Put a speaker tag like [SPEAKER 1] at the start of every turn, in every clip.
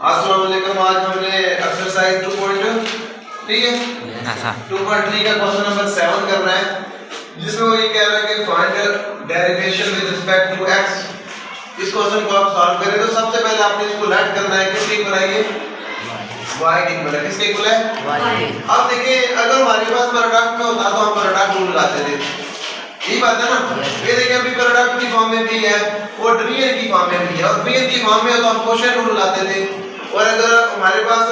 [SPEAKER 1] अस्सलाम वालेकुम। आज हमने एक्सरसाइज 2.3 ठीक है 2.3 का क्वेश्चन नंबर 7 करना है, जिसमें वो ये कह रहा है कि find derivation with respect to x। इस क्वेश्चन को आप सॉल्व करें तो सबसे पहले आपने इसको लेट करना है, किसके इक्वल है ये y के इक्वल है। किसके इक्वल है y। अब देखिए अगर हमारे पास प्रोडक्ट में होता तो हम प्रोडक्ट रूल लगाते थे, यही बात है ना। ये देखिए अभी प्रोडक्ट की फॉर्म में भी है और रियल की फॉर्म में भी है, और रियल की फॉर्म में हो तो हम क्वेश्चन रूल लगाते थे। और अगर हमारे पास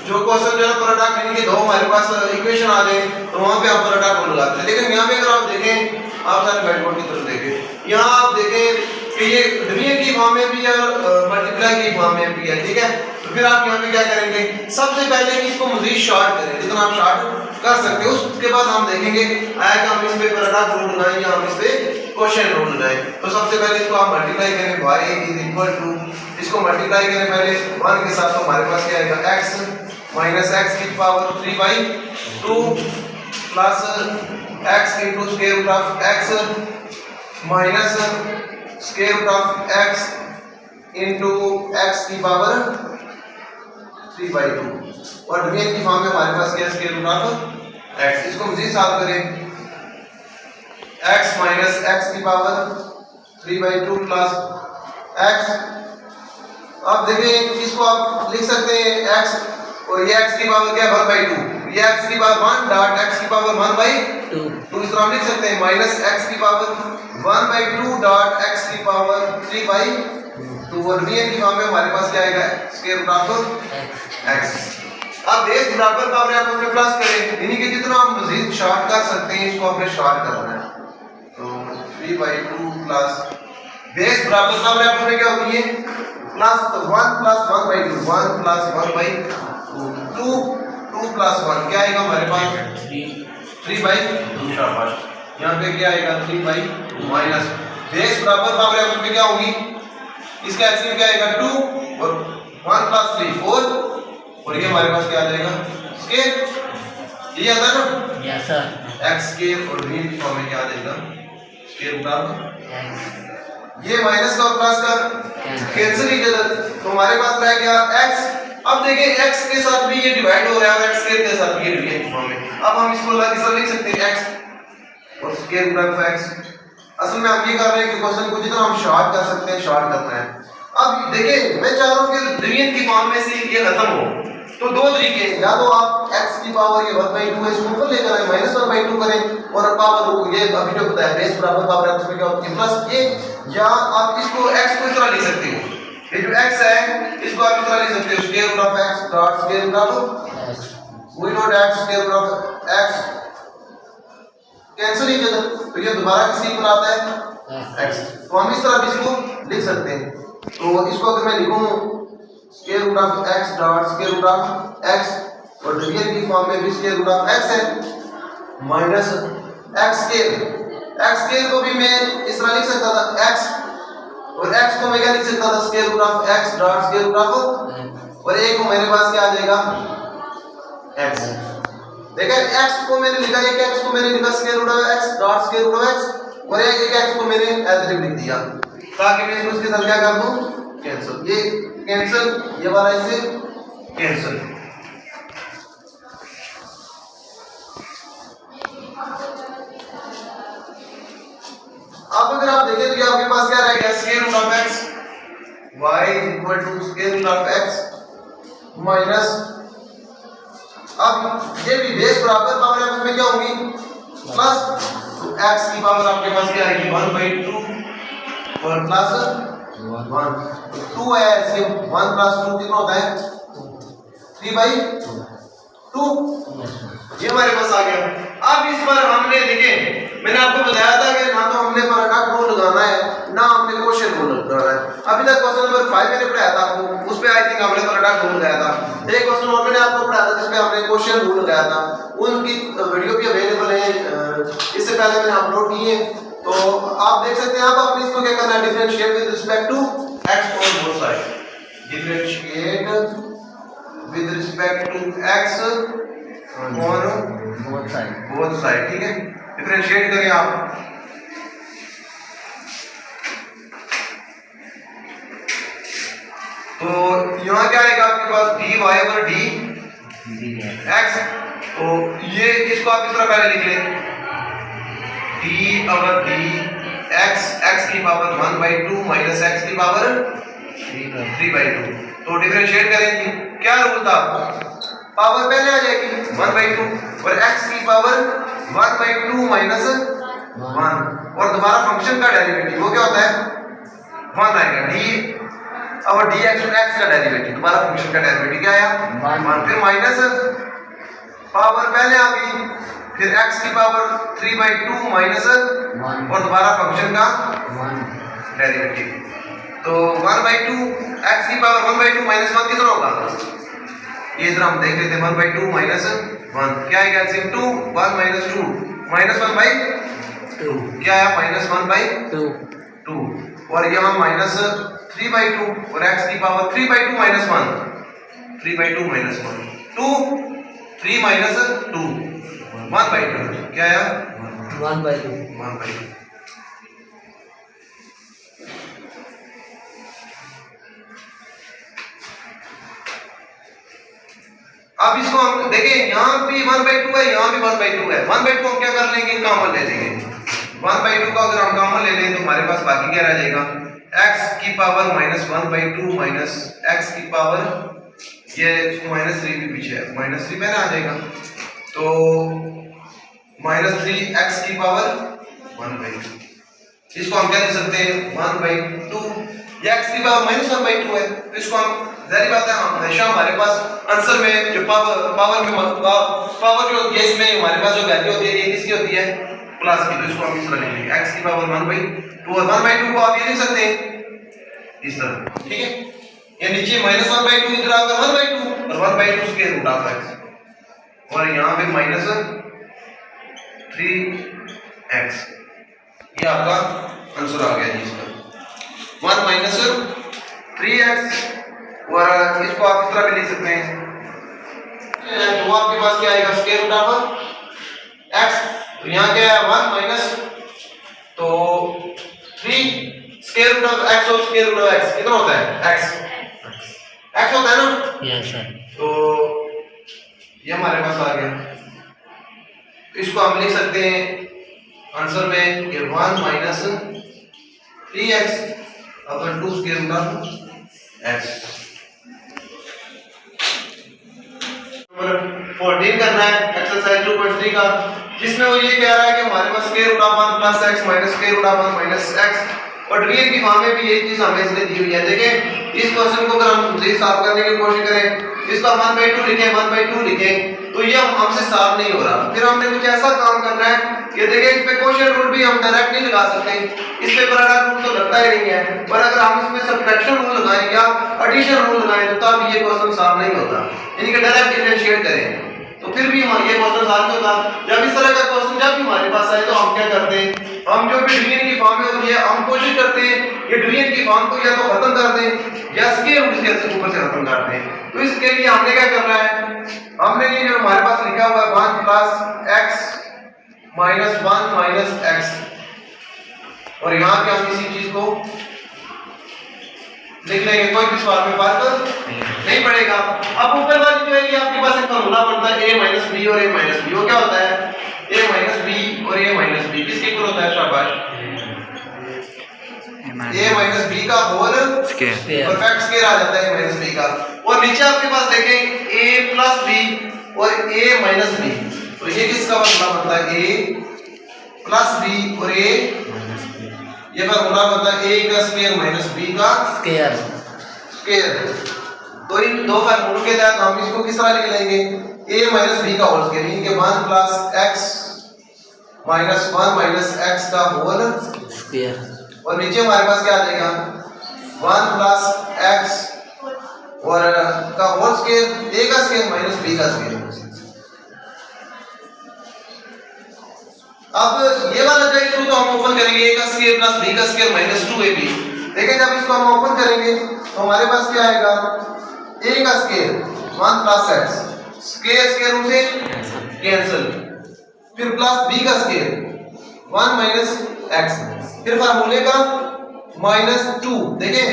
[SPEAKER 1] जो क्वेश्चन जो है प्रोडक्ट इनके दो हमारे पास इक्वेशन आ जाए तो वहां पे आप प्रोडक्ट रूल लगाते हैं। लेकिन यहाँ पे अगर आप देखें, आप सारे व्हाइट की तरफ देखें, यहाँ आप देखें कि ये रियल की फॉर्म में भी है और मल्टीप्लाई की फॉर्म में भी है, ठीक है। तो फिर आप यहाँ पे क्या करेंगे, सबसे पहले इसको मजीद शॉर्ट करें, जितना आप शॉर्ट कर सकते हो। उसके बाद हम देखेंगे आया कि हम इस पे प्रोडक्ट रूल लगाएं या हम इस पे क्वेश्चन रूल लगाएं। तो सबसे पहले इसको आप मल्टीप्लाई करें, y इज इक्वल टू, इसको मल्टीप्लाई करें पहले 1 के साथ, तो हमारे पास क्या आएगा x माइनस x की power 3/2 plus x into square root of x minus square root of x into x की पावर 3/2, और रियल की फॉर्म में हमारे पास क्या है स्क्वायर रूट ऑफ x। इसको मजीद सॉल्व करें, x माइनस x की पावर 3/2 प्लस x। अब देखिए इसको आप लिख सकते हैं x, और ये x की पावर क्या है 1/2, ये x की पावर 1 डॉट x की पावर 1/2 इस तरह लिख सकते हैं, माइनस x की पावर 1/2 डॉट x की पावर 3/2, और रियल की फॉर्म में हमारे पास क्या आएगा स्क्वायर रूट ऑफ x। अब बेस बराबर पावर आप अपने प्लस करें, यानी कि जितना हम मजीद शॉर्ट कर सकते हैं इसको अपने शॉर्ट करना है। तो 3/2 प्लस बेस बराबर पावर आप अपने क्या होती है प्लस, तो 1 प्लस 1/2, 1 प्लस 1/2, 2 प्लस 1 क्या आएगा हमारे पास 3/2। शाबाश, यहाँ पे क्या आएगा 3/2 माइनस बेस बराबर पावर आप अपने क्या होगी, इसका एलसीएम क्या आएगा 2 और 1 प्लस 3 4, और ये हमारे पास क्या आ जाएगा स्क्वायर, ये आता है ना यस सर x स्क्वायर, और रियल की फॉर्म में क्या आ जाएगा स्क्वायर रूट ऑफ ये माइनस का और प्लस का कैंसिल ही कर, तो हमारे पास रह गया x। अब देखिए x के साथ भी ये डिवाइड हो रहा है और x स्क्वायर के साथ भी ये रियल की फॉर्म में, अब हम इसको लिख सकते हैं x और स्क्वायर रूट ऑफ x। असल में हम ये कर रहे हैं कि क्वेश्चन को जितना हम शॉर्ट कर सकते हैं शॉर्ट करना है। अब देखिए मैं चाह रहा हूं कि रियल की फॉर्म में से ये खत्म हो, तो दो तरीके हैं, या तो आप x की पावर ये 1/2 है इसको ऊपर लेकर आए माइनस 1/2 करें, और पावर ये अभी जो बताया बेस बराबर पावर है उसमें क्या होती है प्लस ये, या आप इसको x को इस तरह लिख सकते हो, ये जो x है इसको आप इस तरह लिख सकते हो square root of x dot square root of we note x square root of x cancel ही कर, तो ये दोबारा किसी पर आता है x, तो हम इस तरह भी इसको लिख सकते हैं। तो इसको अगर मैं लिखूं square root of x dot square root of x, और रियल की फॉर्म में भी स्क्वायर रूट ऑफ x है माइनस x स्क्वायर को भी मैं इस तरह लिख सकता था x, और x को मैं क्या लिख सकता था square root of x dot square root of, और एक को मेरे पास क्या आ जाएगा x। देखा x को मैंने लिखा, एक x को मैंने लिखा square root of x dot square root of x, और एक x को मैंने एज इट लिख दिया, ताकि मैं इसके साथ क्या कर दूं कैंसिल, ये कैंसिल, ये वाला इसे कैंसिल। अब अगर आप देखें तो ये आपके पास क्या रहेगा square root of x, y equal to square root of x minus, अब ये भी बेस बराबर पावर है उसमें क्या होगी प्लस, तो x की पावर आपके पास क्या आएगी 1/2 और प्लस 1, 2 है इसलिए 1 प्लस 2 कितना होता है 3/2, ये हमारे पास आ गया। अब इस पर हमने देखें, मैंने आपको बताया था कि ना तो हमने प्रोडक्ट रूल लगाना है ना हमने क्वेश्चन रूल लगाना है। अभी तक क्वेश्चन नंबर 5 मैंने पढ़ाया था आपको, उस पे आई थिंक हमने प्रोडक्ट रूल लगाया था। एक क्वेश्चन और मैंने आपको पढ़ाया था जिसमें हमने क्वेश्चन रूल लगाया था, उनकी वीडियो भी अवेलेबल है, इससे पहले मैंने अपलोड की है, तो आप देख सकते हैं। अब आपने इसको क्या करना है differentiate with respect to x on both side, differentiate with respect to x on both side, ठीक है। डिफरेंशिएट करें आप, तो यहाँ क्या आएगा आपके पास dy ओवर dx। तो ये इसको आप इस तरह पहले लिख लें d ओवर dx x की पावर 1/2 माइनस x की पावर 3/2। तो डिफरेंशिएट करेंगे, क्या रूल था, पावर पहले आ जाएगी 1/2 और x की पावर 1/2 माइनस 1 और दोबारा फंक्शन का डेरिवेटिव वो क्या होता है 1 आएगा d और dx और x का डेरिवेटिव, दोबारा फंक्शन का डेरिवेटिव क्या आया 1, फिर माइनस पावर पहले आ गई, फिर x की पावर 3/2 माइनस 1 और दोबारा फंक्शन का डेरिवेटिव। तो 1/2 x की पावर 1/2 माइनस 1 कितना होगा, ये इधर हम देख लेते हैं 1/2 माइनस 1 क्या आएगा एलसीएम 2 1 माइनस 2 माइनस 1/2 क्या आया माइनस 1/2 और यहाँ माइनस 3/2 और x की पावर 3/2 माइनस 1 3/2 माइनस 1 2 3 माइनस 2 1/2 क्या आया 1/2। अब इसको हम देखें, यहाँ भी 1/2 है, यहाँ भी 1/2 है। 1/2 हम क्या कर लेंगे, कॉमन ले लेंगे। 1/2 का अगर हम कॉमन ले लें तो हमारे पास बाकी क्या रह जाएगा, x की पावर माइनस 1/2 माइनस x की पावर ये -3 भी पीछे है, -3 पहले आ जाएगा, तो -3x की पावर 1/2। इसको हम क्या लिख सकते हैं 1/2, ये x की पावर -1/2 है, तो इसको हम जारी बात है हमेशा हमारे पास आंसर में जो पावर जो होती है इसमें हमारे पास जो वैल्यू होती है ये किसकी होती है प्लस की, तो इसको हम इस तरह लिख लेंगे x की पावर 1/2 और 1/2 को आप ये लिख सकते हैं इस तरह, ठीक है। ये नीचे -1/2 इधर आकर 1/2 और 1/2 स्क्वायर रूट ऑफ x और यहाँ पे -3x, ये आपका आंसर आ गया जी इसका 1 -3x और इसको आप इस तरह भी लिख सकते हैं, तो आपके पास क्या आएगा स्क्वायर रूट ऑफ x, तो यहाँ क्या है 1 माइनस तो 3 स्क्वायर रूट ऑफ x और स्क्वायर रूट ऑफ x कितना होता है x होता है ना, यस सर। तो ये हमारे पास आ गया, तो इसको हम लिख सकते हैं आंसर में कि 1 minus 3x upon 2 square root of x। 14 करना है एक्सरसाइज 2.3 का, जिसमें वो ये कह रहा है कि हमारे पास square root of 1 plus x minus square root of 1 minus x और डिवीजन की फॉर्म में भी यही चीज हमें इसने दी हुई है। देखिए इस क्वेश्चन को अगर हम सही सॉल्व करने की कोशिश करें, इसका 1/2 लिखें 1/2 लिखें तो ये हमसे सॉल्व नहीं हो रहा, फिर हमने कुछ ऐसा काम करना है कि देखिए इस पे क्वोशिएंट रूल भी हम डायरेक्ट नहीं लगा सकते, इस पे पैराडाइम रूल तो लगता ही नहीं है, पर अगर हम इसमें सब्ट्रैक्शन रूल लगाएं या एडिशन रूल लगाएं तो तब ये क्वेश्चन सॉल्व नहीं होता, यानी कि डायरेक्ट डिफरेंशिएट करें तो फिर भी ये क्वेश्चन सॉल्व होता। जब इस तरह का क्वेश्चन जब भी हमारे पास आए तो हम क्या करते हैं, हम जो भी डिवीजन की फॉर्म में होती है हम कोशिश करते हैं ये डिवीजन की फॉर्म को या तो खत्म कर दें या स्क्वायर रूट के ऊपर से खत्म कर दें। तो इसके लिए हमने क्या करना है, हमने ये जो हमारे पास लिखा हुआ है 1 plus x minus 1 minus x और यहाँ पे हम इसी चीज को लिख लेंगे, कोई भी सवाल में फर्क नहीं पड़ेगा। अब ऊपर वाली जो है ये आपके पास एक फॉर्मूला बनता है a माइनस b और a माइनस b, वो क्या होता है a माइनस b और a माइनस b किसके इक्वल होता है, शाबाश a माइनस b का होल स्क्वायर परफेक्ट स्क्वायर आ जाता है a माइनस b का, और नीचे आपके पास देखें a प्लस b और a माइनस b, तो ये किसका फॉर्मूला बनता है a प्लस b और a माइनस b, ये फॉर्मूला बनता है a का स्क्वायर माइनस b का स्क्वायर स्क्वायर। तो इन दो फार्मूलों के तहत हम इसको किस तरह लिख लेंगे a माइनस b का होल स्क्वायर, यानी कि 1 plus x minus 1 minus x का होल स्क्वायर और नीचे हमारे पास क्या आ जाएगा 1 प्लस x और का होल स्क्वायर a का स्क्वायर माइनस b का स्क्वायर। अब ये वाला जो है तो हम ओपन करेंगे a का स्क्वायर प्लस b का स्क्वायर माइनस 2ab, देखिए जब इसको हम ओपन करेंगे तो हमारे पास क्या आएगा a का square 1 plus x square square root से कैंसिल, फिर प्लस b का स्क्वायर 1 माइनस x, फिर फार्मूले का -2, देखिए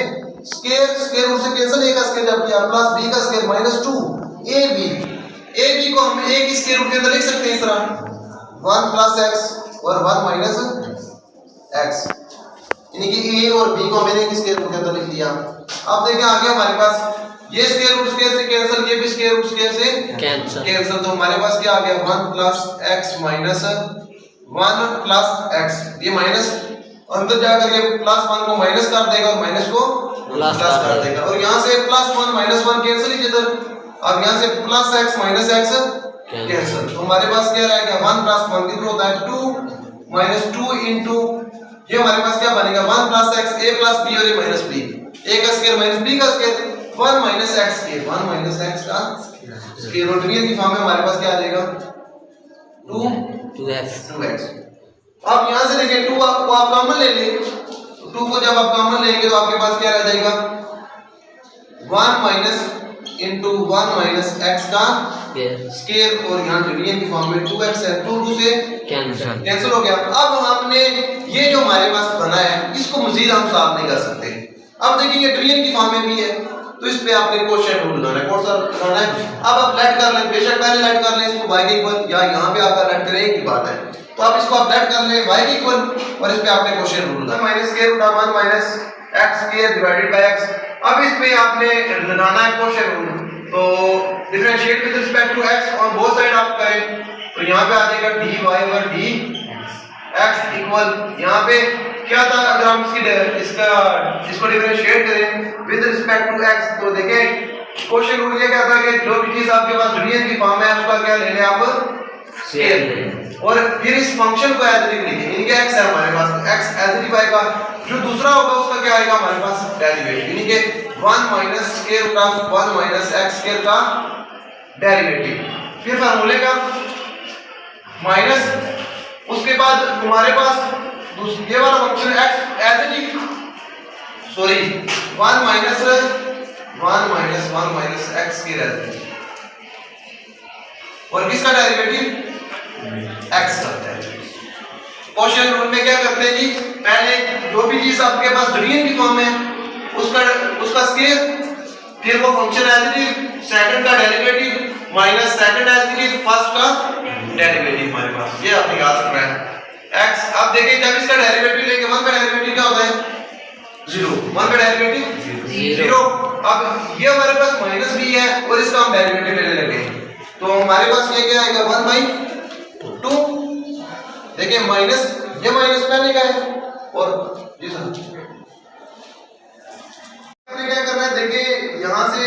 [SPEAKER 1] स्क्वायर रूट से कैंसिल, a का स्क्वायर जब किया प्लस b का स्क्वायर माइनस 2 ab को हम a की स्क्वायर रूट के अंदर लिख सकते हैं इस तरह 1 प्लस x और 1 माइनस x, यानी कि a और b को मैंने किस स्क्वायर रूट के अंदर लिख दिया। अब देखिए आगे हमारे पास ये स्क्वायर रूट स्क्वायर से कैंसिल, ये भी स्क्वायर रूट स्क्वायर से कैंसिल, तो हमारे पास क्या आ गया 1 plus x minus 1 plus x, ये माइनस अंदर जाकर ये प्लस 1 को माइनस कर देगा और माइनस को प्लस कर देगा, और यहाँ से प्लस 1 माइनस 1 कैंसिल ही इधर, अब यहाँ से plus x minus x cancel, तो हमारे पास क्या रहेगा 1 प्लस 1 कितना होता है 2 माइनस 2 इनटू ये हमारे पास क्या बनेगा 1 plus x a plus b और ये माइनस b, a का स्क्वायर माइनस b का स्क्वायर 1 माइनस x के 1 माइनस x का स्क्वायर रूट की फॉर्म में हमारे पास क्या आ जाएगा 2x। अब यहाँ से देखिए 2 को आप कॉमन ले लिए, 2 को जब आप कॉमन लेंगे तो आपके पास क्या रह जाएगा 1 माइनस इंटू 1 माइनस x का स्क्वायर, और यहाँ डिवीजन की फॉर्म में 2x है, 2 से कैंसिल हो गया। अब हमने ये जो हमारे पास बना है इसको मजीद हम साफ नहीं कर सकते। अब देखिए डिवीजन की फॉर्म में भी है तो इस पे आपने क्वेश्चन रूल लगाना है, कौन सा लगाना है, अब आप लेट कर लें, बेशक पहले लेट कर लें इसको y के इक्वल, या यहाँ पे आपका लेट करें एक ही बात है, तो आप इसको आप लेट कर लें y के इक्वल और इस पे आपने क्वेश्चन रूल लगाना minus square root 1 minus x square divided by x। अब इस पे आपने लगाना है क्वेश्चन रूल, तो differentiate with respect to x और बोथ साइड आप करें, तो यहाँ पे आ जाएगा dy ओवर dx इक्वल, यहाँ पे क्या था अगर हम इसको डिफरेंशिएट करें विद रिस्पेक्ट टू x, तो देखें क्वेश्चन रूल ये क्या था कि जो भी चीज आपके पास डिवीजन की फॉर्म है उसका क्या लेने आप स्केल, और फिर इस फंक्शन को एज इट इज लिखें, यानी कि x है हमारे पास, x एज इट इज आएगा, जो दूसरा होगा उसका क्या आएगा हमारे पास डेरिवेटिव, यानी कि 1 minus square root of 1 minus x square का डेरिवेटिव, फिर फार्मूले का माइनस, उसके बाद हमारे पास ये वाला function x as it is, sorry 1 minus 1 minus x की रहती है, और किसका डेरिवेटिव x का डेरिवेटिव। क्वेश्चन रूल में क्या करते हैं जी, पहले जो भी चीज आपके पास डिवीजन की फॉर्म है उसका स्क्वायर, फिर वो function as it is, second का derivative minus second as it is first का डेरिवेटिव हमारे पास, ये आपने याद रखना है x। अब देखिए जब इसका डेरिवेटिव लेंगे 1 का डेरिवेटिव क्या होता है 0, 1 का डेरिवेटिव 0। अब ये हमारे पास माइनस भी है और इसका हम डेरिवेटिव लेने लगे, तो हमारे पास ये क्या आएगा 1/2, देखिए माइनस, ये माइनस पहले का है, और जी सर क्या करना है, देखिए यहाँ से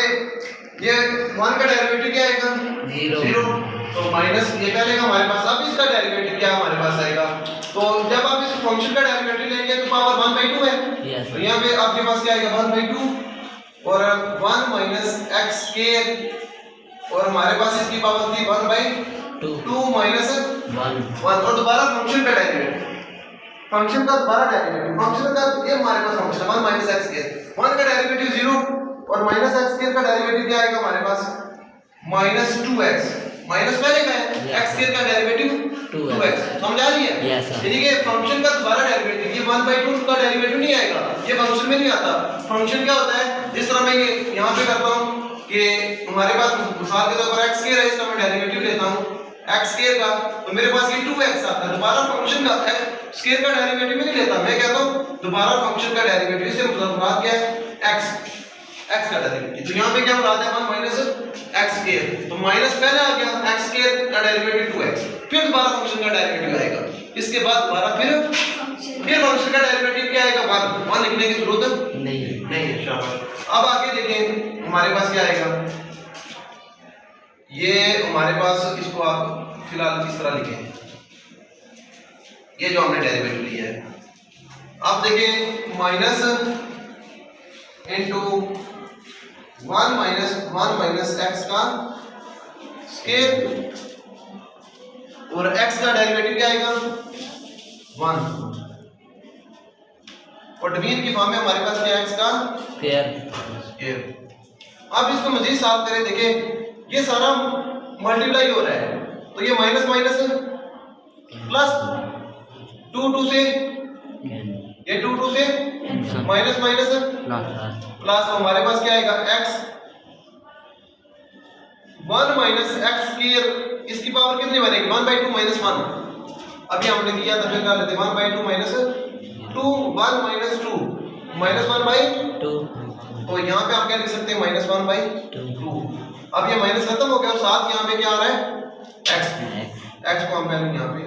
[SPEAKER 1] ये 1 का डेरिवेटिव क्या आएगा 0, तो माइनस ये पहले का हमारे पास, अब इसका डेरिवेटिव क्या हमारे पास आएगा, तो जब आप इस फंक्शन का डेरिवेटिव लेंगे तो पावर 1/2 है, तो यहाँ पे आपके पास क्या आएगा 1/2 और 1 माइनस x स्क्वायर, और हमारे पास इसकी पावर थी 1/2 माइनस 1, और दोबारा फंक्शन का डेरिवेटिव, फंक्शन का दोबारा डेरिवेटिव, फंक्शन का ये हमारे पास फंक्शन 1 माइनस x स्क्वायर, 1 का डेरिवेटिव 0 और माइनस x स्क्वायर का डेरिवेटिव क्या आएगा हमारे पास माइनस 2x, माइनस पहले का है, x स्क्वायर का डेरिवेटिव 2x, समझा रही है, यानी कि फंक्शन का दोबारा डेरिवेटिव, ये 1/2 का डेरिवेटिव नहीं आएगा, ये फंक्शन में नहीं आता। फंक्शन क्या होता है, जिस तरह मैं ये यहाँ पे करता हूँ कि हमारे पास मिसाल के तौर पर x स्क्वायर है, इसका मैं डेरिवेटिव लेता हूँ x स्क्वायर का, तो मेरे पास ये 2x आता है, दोबारा फंक्शन का स्क्वायर का डेरिवेटिव में नहीं लेता, मैं कहता हूँ दोबारा फंक्शन का डेरिवेटिव, इससे मुराद क्या है x का डेरिवेटिव, तो यहाँ पे क्या मुराद है 1 माइनस x स्क्वायर, तो माइनस पहले आ गया x स्क्वायर का डेरिवेटिव 2x, फिर दोबारा फंक्शन का डेरिवेटिव आएगा, इसके बाद दोबारा फिर फंक्शन का डेरिवेटिव क्या आएगा 1 लिखने की जरूरत नहीं है, शाबाश। अब आगे देखें हमारे पास क्या आएगा, ये हमारे पास, इसको आप फिलहाल इस तरह लिखें, ये जो हमने डेरिवेटिव लिया है, अब देखें माइनस इनटू 1 माइनस x का स्क्वायर, और x का डेरिवेटिव क्या आएगा 1, और डिवीजन की फॉर्म में हमारे पास क्या है x का स्क्वायर। अब इसको मजीद साफ करें, देखिए ये सारा मल्टीप्लाई हो रहा है, तो ये माइनस माइनस प्लस 2 से, ये 2 से माइनस माइनस प्लस, तो हमारे पास क्या आएगा x 1 माइनस एक्स स्क्वायर, इसकी पावर कितनी बनेगी 1/2 माइनस 1, अभी हमने दिया था, फिर कर लेते 1/2 माइनस 2, 1 माइनस 2 माइनस 1/2, तो यहाँ पे आप क्या लिख सकते हैं -1/2। अब ये माइनस खत्म हो गया और साथ यहाँ पे क्या आ रहा है x को हम पहले यहाँ पे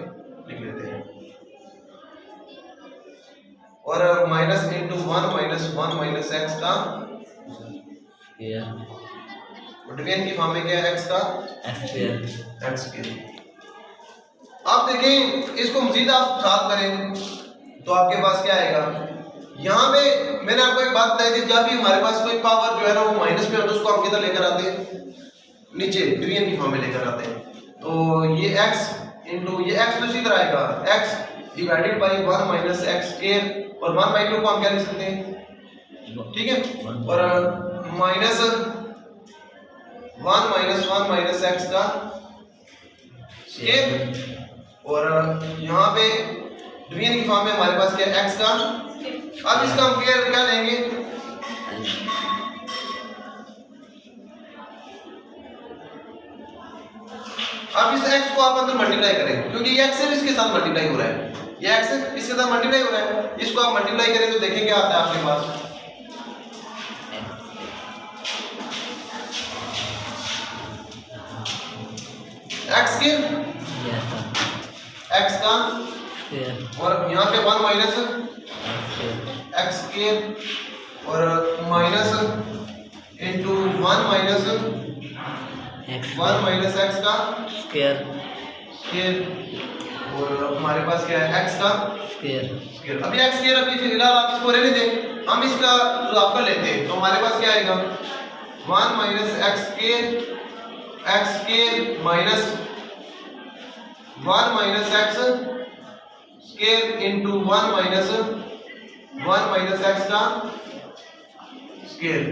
[SPEAKER 1] लिख लेते हैं, और minus into 1 minus 1 minus x का डिवीजन की फॉर्म में क्या है x का x स्क्वायर। आप देखें इसको मजीद आप साथ करें तो आपके पास क्या आएगा, यहाँ पे मैंने आपको एक बात बताई थी, जब भी हमारे पास कोई पावर जो है ना वो माइनस पे हो तो उसको हम किधर लेकर आते हैं, नीचे डिवीजन की फॉर्म में लेकर आते हैं। तो ये x इंटू ये x तो इसी तरह आएगा x divided by 1 minus x square, और 1/2 को हम क्या लिख सकते हैं, ठीक है, और माइनस 1 माइनस 1 माइनस एक्स का स्क्वायर, और यहाँ पे डिवीजन की फॉर्म में हमारे पास क्या है x का, अब इसका हम क्या लेंगे, अब इस x को आप अंदर मल्टीप्लाई करें, क्योंकि ये x इसके साथ मल्टीप्लाई हो रहा है, ये x इसके साथ मल्टीप्लाई हो रहा है, इसको आप मल्टीप्लाई करें तो देखें क्या आता है आपके पास, x के x का, और यहाँ पे 1 माइनस एक्स स्क्वायर, और minus into 1 minus 1 minus x का स्क्वायर, और हमारे पास क्या है x का स्क्वायर। अभी x स्क्वायर अभी फिलहाल आप इसको रहने दें, हम इसका इजाफा कर लेते हैं, तो हमारे पास क्या आएगा 1 minus x square minus 1 minus x square into 1 minus x का स्क्वायर,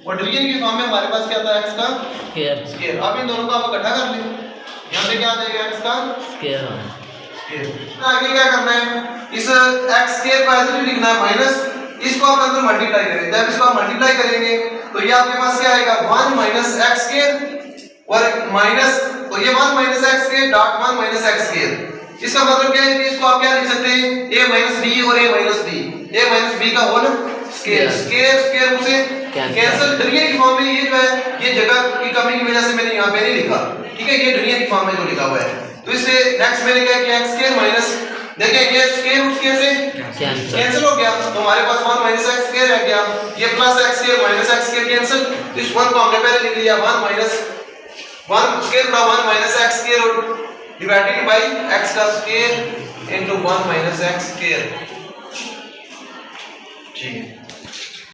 [SPEAKER 1] और डिवीजन की फॉर्म में हमारे पास क्या था x का स्क्वायर। अब इन दोनों को आप इकट्ठा कर लें, यहाँ पे क्या आ जाएगा x का स्क्वायर। आगे क्या करना है, इस x स्क्वायर को ऐसे लिखना है माइनस, इसको आप अंदर मल्टीप्लाई करें, जब इसको आप मल्टीप्लाई करेंगे तो ये आपके पास क्या आएगा 1 माइनस एक्स स्क्वायर, और माइनस, तो ये 1 minus x square dot 1 minus x square, इसका मतलब क्या है कि इसको आप क्या लिख सकते हैं a माइनस b और a माइनस b का होल स्क्वायर, स्क्वायर उसे कैंसिल, डिवीजन की फॉर्म में ये जो है ये जगह की कमी की वजह से मैंने यहाँ पे नहीं लिखा, ठीक है, ये डिवीजन की फॉर्म में जो लिखा हुआ है, तो इससे नेक्स्ट मैंने क्या किया x स्क्वायर माइनस, देखिए ये स्क्वायर उस स्क्वायर से कैंसिल हो गया, तो हमारे पास 1 माइनस एक्स स्क्वायर रह गया, ये plus x square minus x square cancel, इस 1 को हमने पहले लिख लिया 1 माइनस 1 स्क्वायर बटा 1 minus x square divided by x का square into 1 minus x square, ठीक है।